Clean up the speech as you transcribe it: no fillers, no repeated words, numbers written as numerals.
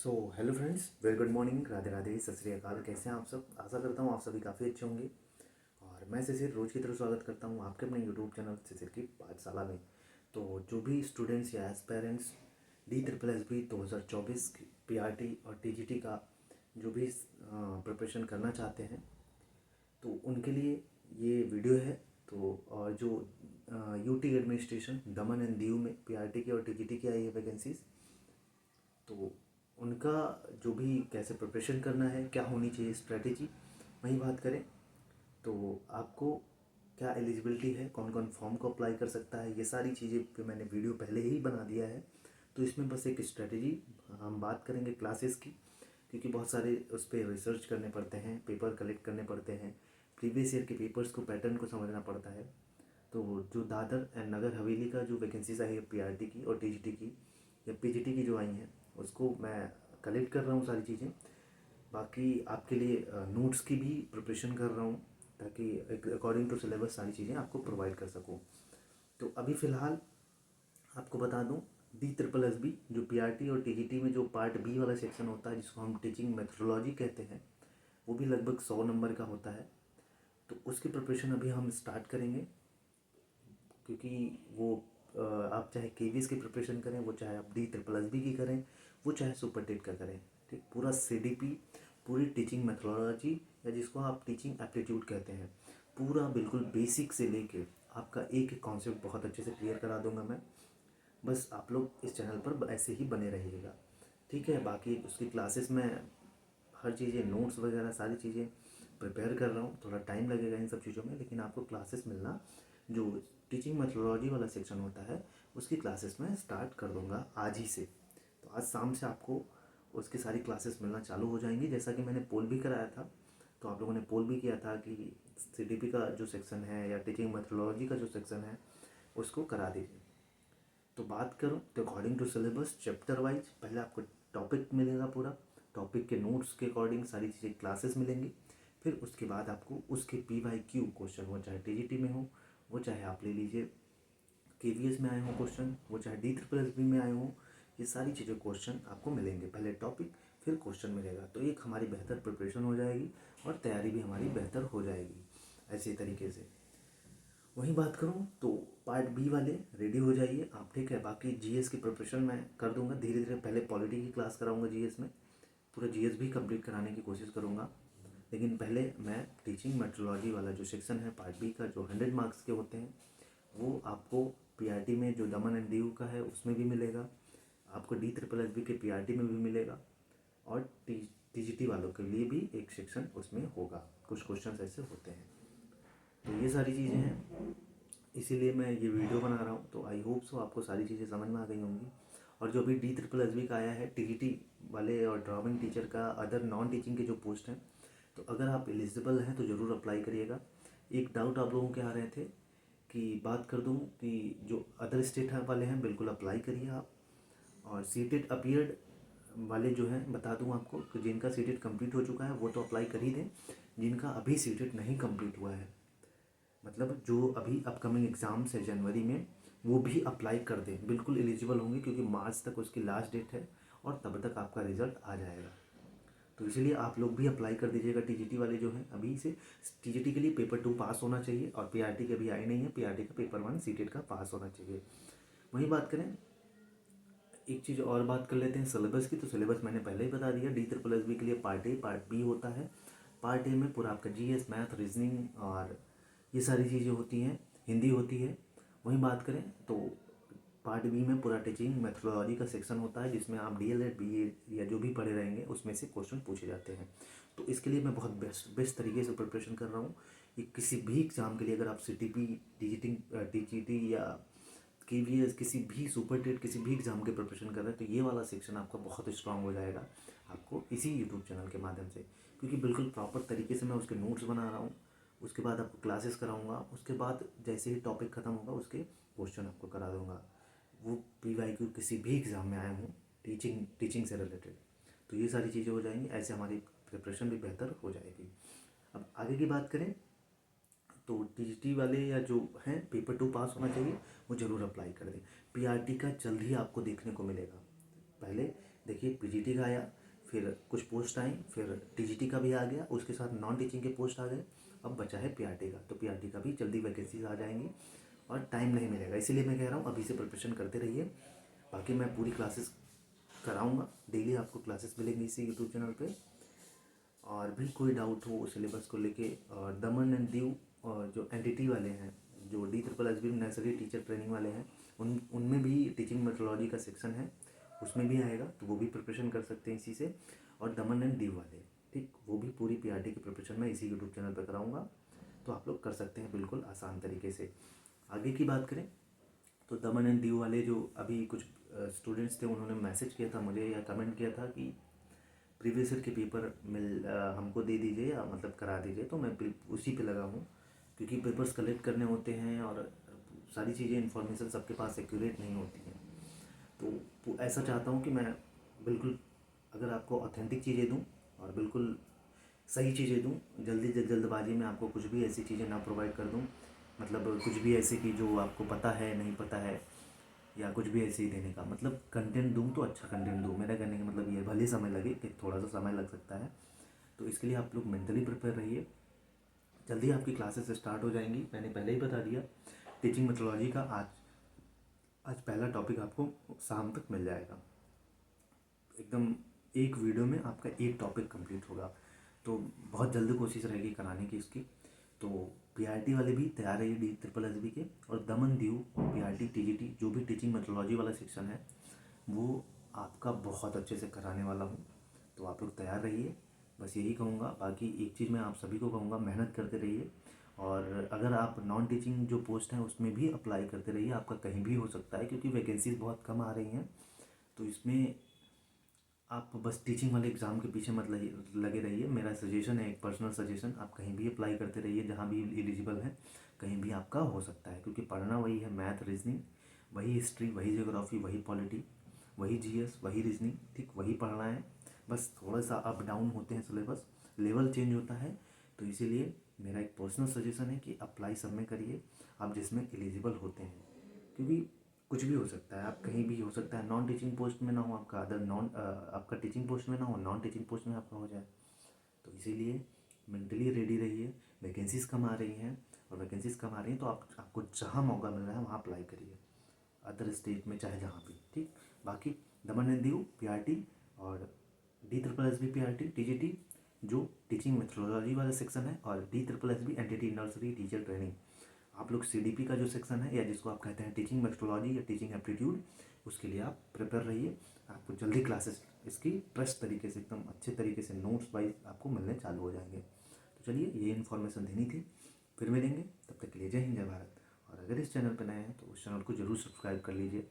Hello friends, very good morning, Radhe Radhe, सत श्री अकाल। कैसे हैं आप सब? आशा करता हूँ आप सभी काफ़ी अच्छे होंगे। और मैं शिशिर रोज़ की तरह स्वागत करता हूँ आपके अपने यूट्यूब चैनल शिशिर की पाठशाला में। तो जो भी स्टूडेंट्स या एस्पेरेंट्स DSSB 2024 PRT और TGT का जो भी प्रिपरेशन करना चाहते हैं तो उनके लिए ये वीडियो है। तो और जो UT administration Daman and Diu में PRT की और TGT की आई है वैकेंसीज, तो उनका जो भी कैसे प्रिपरेशन करना है, क्या होनी चाहिए स्ट्रेटेजी, वही बात करें। तो आपको क्या एलिजिबिलिटी है, कौन कौन फॉर्म को अप्लाई कर सकता है, ये सारी चीज़ें पे मैंने वीडियो पहले ही बना दिया है। तो इसमें बस एक स्ट्रेटेजी हम बात करेंगे क्लासेस की, क्योंकि बहुत सारे उस पर रिसर्च करने पड़ते हैं, पेपर कलेक्ट करने पड़ते हैं, प्रीवियस ईयर के पेपर्स को, पैटर्न को समझना पड़ता है। तो जो दादर एंड नगर हवेली का जो वैकेंसीज आई है PRT की और TGT की या PGT की जो आई हैं, उसको मैं कलेक्ट कर रहा हूँ सारी चीज़ें। बाकी आपके लिए नोट्स की भी प्रिपरेशन कर रहा हूँ, ताकि अकॉर्डिंग टू सिलेबस सारी चीज़ें आपको प्रोवाइड कर सकूँ। तो अभी फ़िलहाल आपको बता दूँ, DSSB जो PRT और TGT में जो पार्ट बी वाला सेक्शन होता है, जिसको हम टीचिंग मेथोडोलॉजी कहते हैं, वो भी लगभग 100 नंबर का होता है। तो उसकी प्रिपरेशन अभी हम स्टार्ट करेंगे, क्योंकि वो आप चाहे KVS की प्रिपरेशन करें, वो चाहे आप DSSB की करें, वो चाहे सुपर टेट का करें, ठीक, पूरा CDP, पूरी टीचिंग मेथोडोलॉजी या जिसको आप टीचिंग एप्टीट्यूड कहते हैं, पूरा बिल्कुल बेसिक से लेके आपका एक एक कॉन्सेप्ट बहुत अच्छे से क्लियर करा दूंगा मैं। बस आप लोग इस चैनल पर ऐसे ही बने रहिएगा, ठीक है। बाकी उसकी क्लासेस में हर चीज़ें, नोट्स वगैरह सारी चीज़ें प्रिपेयर कर रहा हूँ। थोड़ा टाइम लगेगा इन सब चीज़ों में, लेकिन आपको क्लासेस मिलना, जो टीचिंग मेथोडोलॉजी वाला सेक्शन होता है, उसकी क्लासेस मैं स्टार्ट कर दूँगा आज ही से। तो आज शाम से आपको उसकी सारी क्लासेस मिलना चालू हो जाएंगी। जैसा कि मैंने पोल भी कराया था, तो आप लोगों ने पोल भी किया था कि CDP का जो सेक्शन है या टीचिंग मेथोडोलॉजी का जो सेक्शन है, उसको करा दीजिए। तो बात करूँ तो according to syllabus, chapter wise पहले आपको टॉपिक मिलेगा, पूरा टॉपिक के नोट्स के अकॉर्डिंग सारी चीज़ें क्लासेस मिलेंगी। फिर उसके बाद आपको उसके PYQ क्वेश्चन, वो चाहे TGT में हो, वो चाहे आप ले लीजिए KVS में आए हों क्वेश्चन, वो चाहे DSSB में आए हों, ये सारी चीज़ें क्वेश्चन आपको मिलेंगे। पहले टॉपिक, फिर क्वेश्चन मिलेगा। तो एक हमारी बेहतर प्रिपरेशन हो जाएगी और तैयारी भी हमारी बेहतर हो जाएगी ऐसे तरीके से। वहीं बात करूँ तो पार्ट बी वाले रेडी हो जाइए आप, ठीक है। बाकी GS की प्रिपरेशन मैं कर दूंगा धीरे धीरे। पहले पॉलिटी की क्लास कराऊंगा GS में, पूरा GS भी कंप्लीट कराने की कोशिश करूंगा। लेकिन पहले मैं टीचिंग मेथोडोलॉजी वाला जो सेक्शन है पार्ट बी का, जो 100 मार्क्स के होते हैं, वो आपको PRT में जो दमन एंड दीव का है उसमें भी मिलेगा, आपको DSSB के PRT में भी मिलेगा, और TGT वालों के लिए भी एक सेक्शन उसमें होगा। कुछ क्वेश्चन ऐसे होते हैं। तो ये सारी चीज़ें हैं, इसीलिए मैं ये वीडियो बना रहा हूँ। तो आई होप सो आपको सारी चीज़ें समझ में आ गई होंगी। और जो भी DSSB का आया है TGT वाले और ड्राइंग टीचर का, अदर नॉन टीचिंग के जो पोस्ट हैं, तो अगर आप एलिजिबल हैं तो ज़रूर अप्लाई करिएगा। एक डाउट आप लोगों के आ रहे थे कि बात कर दूं कि जो अदर स्टेट वाले हैं, बिल्कुल अप्लाई करिए आप। और सीटेड अपीयर्ड वाले जो हैं, बता दूं आपको कि जिनका सीटेड कंप्लीट हो चुका है वो तो अप्लाई कर ही दें। जिनका अभी सीटेड नहीं कंप्लीट हुआ है, मतलब जो अभी अपकमिंग एग्ज़ाम्स है जनवरी में, वो भी अप्लाई कर दें, बिल्कुल एलिजिबल होंगे, क्योंकि मार्च तक उसकी लास्ट डेट है और तब तक आपका रिज़ल्ट आ जाएगा। तो इसलिए आप लोग भी अप्लाई कर दीजिएगा। TGT वाले जो हैं अभी से, TGT के लिए पेपर 2 पास होना चाहिए, और PRT के अभी आए नहीं है, PRT का पेपर 1 सीटेड का पास होना चाहिए। वहीं बात करें, एक चीज़ और बात कर लेते हैं सिलेबस की। तो सिलेबस मैंने पहले ही बता दिया। DSSB के लिए पार्ट A पार्ट B होता है। पार्ट A में पूरा आपका GS, मैथ, रीजनिंग और ये सारी चीज़ें होती हैं, हिंदी होती है। वहीं बात करें तो पार्ट बी में पूरा टीचिंग मेथोडोलॉजी का सेक्शन होता है, जिसमें आप DLED BA या जो भी पढ़े रहेंगे उसमें से क्वेश्चन पूछे जाते हैं। तो इसके लिए मैं बहुत बेस्ट तरीके से प्रिपरेशन कर रहा हूँ कि किसी भी एग्ज़ाम के लिए, अगर आप CTP, TGT या KVS, किसी भी सुपर टेट, किसी भी एग्ज़ाम के प्रिपरेशन कर रहे हैं, तो ये वाला सेक्शन आपका बहुत स्ट्रांग हो जाएगा आपको इसी यूट्यूब चैनल के माध्यम से, क्योंकि बिल्कुल प्रॉपर तरीके से मैं उसके नोट्स बना रहा हूँ। उसके बाद आपको क्लासेस कराऊंगा, उसके बाद जैसे ही टॉपिक ख़त्म होगा उसके क्वेश्चन आपको करा दूंगा, वो PYQ किसी भी एग्ज़ाम में आए हों टीचिंग से रिलेटेड। तो ये सारी चीज़ें हो जाएंगी, ऐसे हमारी प्रिपरेशन भी बेहतर हो जाएगी। अब आगे की बात करें तो TGT वाले या जो हैं पेपर 2 पास होना चाहिए, वो ज़रूर अप्लाई कर दें। PRT का जल्द ही आपको देखने को मिलेगा। पहले देखिए पीजीटी का आया, फिर कुछ पोस्ट आई, फिर टीजीटी का भी आ गया, उसके साथ नॉन टीचिंग के पोस्ट आ गए। अब बचा है पीआरटी का, तो पीआरटी का भी जल्दी वैकेंसीज आ जाएंगी और टाइम नहीं मिलेगा। इसीलिए मैं कह रहा हूँ अभी से प्रिपरेशन करते रहिए। बाकी मैं पूरी क्लासेस कराऊंगा, डेली आपको क्लासेस मिलेंगी इसी यूट्यूब चैनल पे। और भी कोई डाउट हो सिलेबस को लेके, दमन एंड दीव जो एनटीटी वाले हैं, जो DSSB नर्सरी टीचर ट्रेनिंग वाले हैं, उनमें भी टीचिंग मेथोडोलॉजी का सेक्शन है, उसमें भी आएगा, तो वो भी प्रिपरेशन कर सकते हैं इसी से। और दमन एंड दीव वाले, ठीक, वो भी पूरी पीआरटी की प्रिपरेशन मैं इसी यूट्यूब चैनल पर कराऊंगा, तो आप लोग कर सकते हैं बिल्कुल आसान तरीके से। आगे की बात करें तो दमन एंड दीव वाले जो अभी कुछ स्टूडेंट्स थे, उन्होंने मैसेज किया था मुझे या कमेंट किया था कि प्रीवियस ईयर के पेपर हमको दे दीजिए या मतलब करा दीजिए, तो मैं उसी पे लगा हूँ, क्योंकि पेपर्स कलेक्ट करने होते हैं और सारी चीज़ें इन्फॉर्मेशन सबके पास एक्यूरेट नहीं होती हैं। तो ऐसा चाहता हूँ कि मैं बिल्कुल अगर आपको ऑथेंटिक चीज़ें दूँ और बिल्कुल सही चीज़ें दूँ, जल्दबाजी में आपको कुछ भी ऐसी चीज़ें ना प्रोवाइड कर दूँ, मतलब कुछ भी ऐसे कि जो आपको पता है नहीं पता है, या कुछ भी ऐसे ही देने का मतलब कंटेंट दूँ तो अच्छा कंटेंट दूँ। मेरा कहने का मतलब ये, भले समय लगे कि थोड़ा सा समय लग सकता है, तो इसके लिए आप लोग मेंटली प्रिपेयर रहिए। जल्दी आपकी क्लासेस स्टार्ट हो जाएंगी, मैंने पहले ही बता दिया। टीचिंग मेथोडोलॉजी का आज पहला टॉपिक आपको शाम तक मिल जाएगा, एकदम एक वीडियो में आपका एक टॉपिक कंप्लीट होगा, तो बहुत जल्द कोशिश रहेगी कराने की इसकी। तो पीआरटी वाले भी तैयार है DSSB के, और दमन दीव पीआरटी टीजीटी जो भी टीचिंग मेथोडोलॉजी वाला सेक्शन है वो आपका बहुत अच्छे से कराने वाला हूँ, तो आप लोग तैयार रहिए, बस यही कहूँगा। बाकी एक चीज़ मैं आप सभी को कहूँगा, मेहनत करते रहिए, और अगर आप नॉन टीचिंग जो पोस्ट हैं उसमें भी अप्लाई करते रहिए, आपका कहीं भी हो सकता है, क्योंकि वैकेंसीज बहुत कम आ रही हैं। तो इसमें आप बस टीचिंग वाले एग्ज़ाम के पीछे मत लगे रहिए। मेरा सजेशन है, एक पर्सनल सजेशन, आप कहीं भी अप्लाई करते रहिए, जहाँ भी एलिजिबल है, कहीं भी आपका हो सकता है, क्योंकि पढ़ना वही है, मैथ रीजनिंग, वही हिस्ट्री, वही ज्योग्राफी, वही पॉलिटी, वही जीएस, वही रीजनिंग, ठीक वही पढ़ना है। बस थोड़ा सा अप डाउन होते हैं सिलेबस, लेवल चेंज होता है, तो इसीलिए मेरा एक पर्सनल सजेशन है कि अप्लाई सब में करिए आप जिसमें एलिजिबल होते हैं, क्योंकि कुछ भी हो सकता है, आप कहीं भी हो सकता है, नॉन टीचिंग पोस्ट में ना हो आपका, आपका टीचिंग पोस्ट में ना हो, नॉन टीचिंग पोस्ट में आपका हो जाए। तो इसीलिए मेंटली रेडी रहिए, वैकेंसीज कम आ रही हैं, और वैकेंसीज कम आ रही हैं तो आपको जहाँ मौका मिल रहा है वहाँ अप्लाई करिए, अदर स्टेट में चाहे जहाँ भी, ठीक। बाकी दमन एंड दीव पीआरटी और DSSB पीआरटी टीजीटी जो टीचिंग मेथोडोलॉजी वाला सेक्शन है, और DSSB NTT nursery teacher training, आप लोग सीडीपी का जो सेक्शन है, या जिसको आप कहते हैं टीचिंग मेथोडोलॉजी या टीचिंग एप्टीट्यूड, उसके लिए आप प्रिपेयर रहिए। आपको जल्दी क्लासेस इसकी ट्रस्ट तरीके से, एकदम अच्छे तरीके से नोट्स वाइज आपको मिलने चालू हो जाएंगे। तो चलिए, ये इन्फॉर्मेशन देनी थी, फिर मिलेंगे, तब तक के लिए जय हिंद जय भारत। और अगर इस चैनल पर नए हैं तो उस चैनल को जरूर सब्सक्राइब कर लीजिए।